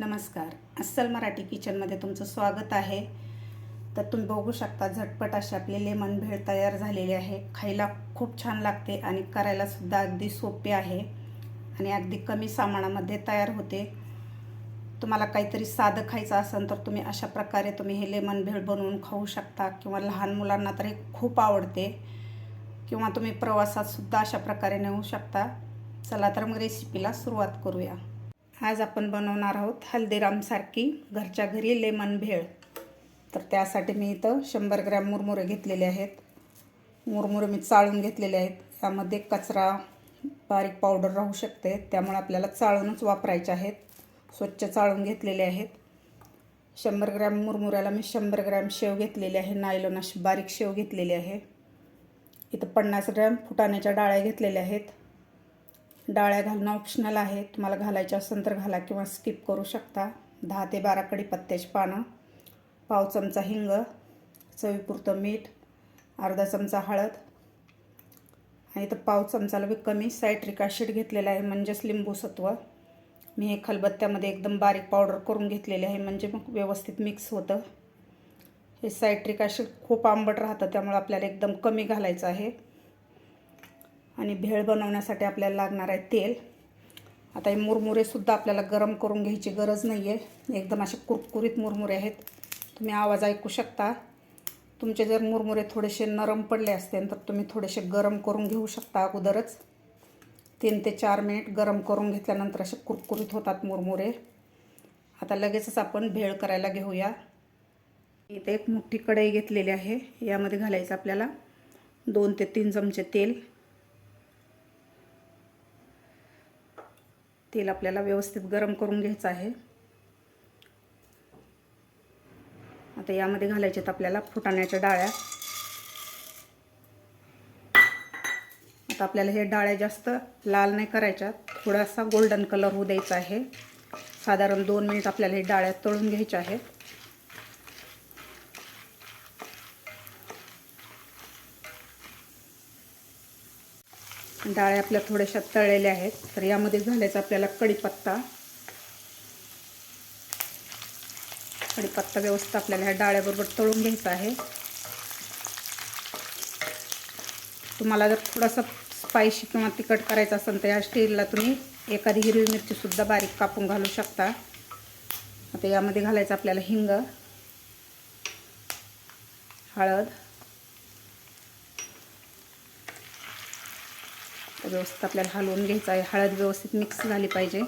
नमस्कार. अस्सल मराठी किचनमध्ये तुमचं स्वागत आहे. तर तुम्ही बघू शकता झटपट अशी आपली लेमन भेळ तयार झालेली आहे. खायला खूप छान लागते आणि करायला सुद्धा अगदी सोपे आहे आणि अगदी कमी सामानामध्ये तयार होते. तुम्हाला काहीतरी साधं खायचं असेल तर तुम्ही अशा प्रकारे तुम्ही हे लेमन भेळ बनवून खाऊ शकता किंवा लहान मुलांना तर हे खूप आवडते किंवा तुम्ही प्रवासात सुद्धा अशा प्रकारे नेऊ शकता. चला तर मग रेसिपीला सुरुवात करूया. आज आपण बनवणार आहोत हल्दीरामसारखी घरच्या घरी लेमन भेळ. तर त्यासाठी मी इथं 100 ग्रॅम मुरमुरे घेतलेले आहेत. मुरमुरे मी चाळून घेतलेले आहेत. यामध्ये कचरा बारीक पावडर राहू शकते, त्यामुळे आपल्याला चाळूनच वापरायचे आहेत. स्वच्छ चाळून घेतलेले आहेत. 100 ग्रॅम मुरमुऱ्याला मी 100 ग्रॅम शेव घेतलेली आहे. नायलॉन अशी बारीक शेव घेतलेली आहे. इथं 50 ग्रॅम फुटाण्याच्या डाळ्या घेतलेल्या आहेत. डाळ्या घालणं ऑप्शनल आहे. तुम्हाला घालायचं असेल तर घाला किंवा स्किप करू शकता. 10 ते 12 कढीपत्त्याची पानं, पाव चमचा हिंग, चवीपुरतं मीठ, अर्धा चमचा हळद आणि इथं पाव चमचाला बी कमी सायट्रिक ॲसिड घेतलेलं आहे, म्हणजेच लिंबू सत्व. मी हे खलबत्त्यामध्ये एकदम बारीक पावडर करून घेतलेले आहे, म्हणजे मग व्यवस्थित मिक्स होतं. हे सायट्रिक ॲसिड खूप आंबट राहतं, त्यामुळे आपल्याला एकदम कमी घालायचं आहे. आणि भेळ बनवण्यासाठी आपल्याला लागणार आहे तेल. आता हे मुरमुरेसुद्धा आपल्याला गरम करून घ्यायची गरज नाही आहे. एकदम असे कुरकुरीत मुरमुरे आहेत. तुम्ही आवाज ऐकू शकता. तुमचे जर मुरमुरे थोडेसे नरम पडले असतील तर तुम्ही थोडेसे गरम करून घेऊ शकता अगोदरच. 3 ते 4 मिनिट गरम करून घेतल्यानंतर असे कुरकुरीत होतात मुरमुरे. आता लगेचच आपण भेळ करायला घेऊया. इथे एक मोठी कढई घेतलेली आहे. यामध्ये घालायचं आपल्याला 2 ते 3 चमचे तेल. तेल आपल्याला व्यवस्थित गरम करून घ्यायचं आहे. आता यामध्ये घालायचे आपल्याला फुटाण्याच्या डाळ्या. आता आपल्याला हे डाळ्या जास्त लाल नाही करायच्या, थोडासा गोल्डन कलर होऊ द्यायचा आहे. साधारण 2 मिनिट आपल्याला हे डाळ्या तळून घ्यायच्या आहेत. डाळ्या आपल्या थोड्याशा तळलेल्या आहेत. तर यामध्ये घालायचा आपल्याला कढीपत्ता. कढीपत्ता व्यवस्थित आपल्याला ह्या डाळ्याबरोबर तळून घ्यायचा आहे. तुम्हाला जर थोडासा स्पायसी किंवा तिखट करायचं असेल तर या स्टेजला तुम्ही एखादी हिरवी मिरचीसुद्धा बारीक कापून घालू शकता. आता यामध्ये घालायचं आपल्याला हिंग, हळद. व्यवस्थित आपल्याला हलवून घ्यायचं आहे. हळद व्यवस्थित मिक्स झाली पाहिजे.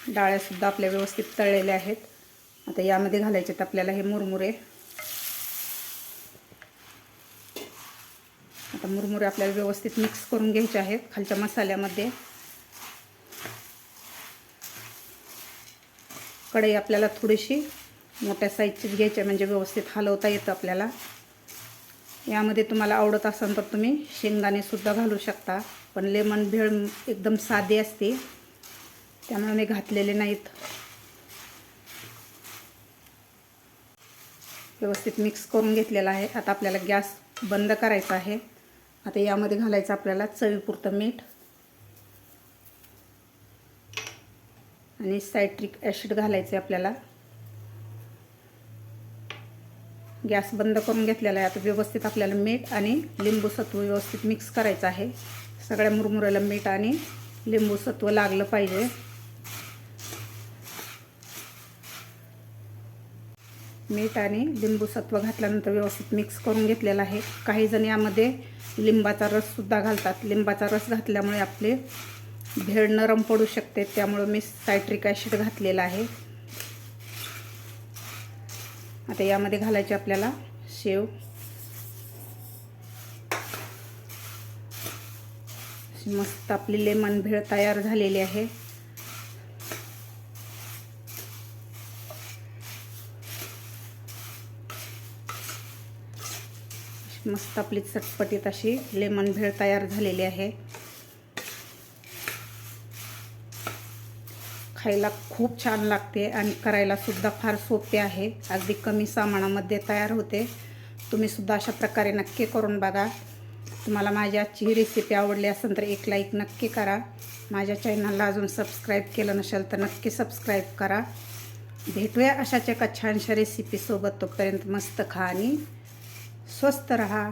डाळ्यासुद्धा आपल्या व्यवस्थित तळलेल्या आहेत. आता यामध्ये घालायचे आहेत आपल्याला हे मुरमुरे. आता मुरमुरे आपल्याला व्यवस्थित मिक्स करून घ्यायचे आहेत खालच्या मसाल्यामध्ये. कढई आपल्याला थोडीशी मोठ्या साईजचीच घ्यायची म्हणजे व्यवस्थित हलवता येतं आपल्याला. यामध्ये तुम्हाला आवडत असेल तर तुम्ही शेंगदाणेसुद्धा घालू शकता, पण लेमन भेळ एकदम साधी असते त्यामुळे मी घातलेले नाहीत. व्यवस्थित मिक्स करून घेतलेला आहे. आता आपल्याला गॅस बंद करायचा आहे. आता यामध्ये घालायचं आपल्याला चवीपुरतं मीठ आणि सायट्रिक ॲसिड घालायचे आपल्याला. गॅस बंद करून घेतलेला आहे. आता व्यवस्थित आपल्याला मीठ आणि लिंबू सत्व व्यवस्थित मिक्स करायचं आहे. सगळ्या मुरमुऱ्याला मीठ आणि लिंबू सत्व लागलं पाहिजे. मीठ आणि लिंबू सत्व घातल्यानंतर व्यवस्थित मिक्स करून घेतलेलं आहे. काही जण यामध्ये लिंबाचा रससुद्धा घालतात. लिंबाचा रस घातल्यामुळे आपले भेळ नरम पडू शकते, त्यामुळे मी सायट्रिक ॲसिड घातलेला आहे. आता यामध्ये घालायचे आपल्याला शेव. मस्त आपली लेमन भेळ तयार झालेली आहे. मस्त आपली चटपटीत अशी लेमन भेळ तयार झालेली आहे. खायला खूप छान लागते आणि करायला सुद्धा फार सोपे आहे. अगदी कमी सामानामध्ये तयार होते. तुम्ही सुद्धा अशा प्रकारे नक्की करून बघा. तुम्हाला माझी आजची ही रेसिपी आवडली असेल तर एक लाईक नक्की करा. माझ्या चॅनलला अजून सबस्क्राईब केलं नसेल तर नक्की सबस्क्राईब करा. भेटूया अशाच एका छानशा रेसिपीसोबत. तोपर्यंत मस्त खा आणि स्वस्त रहा.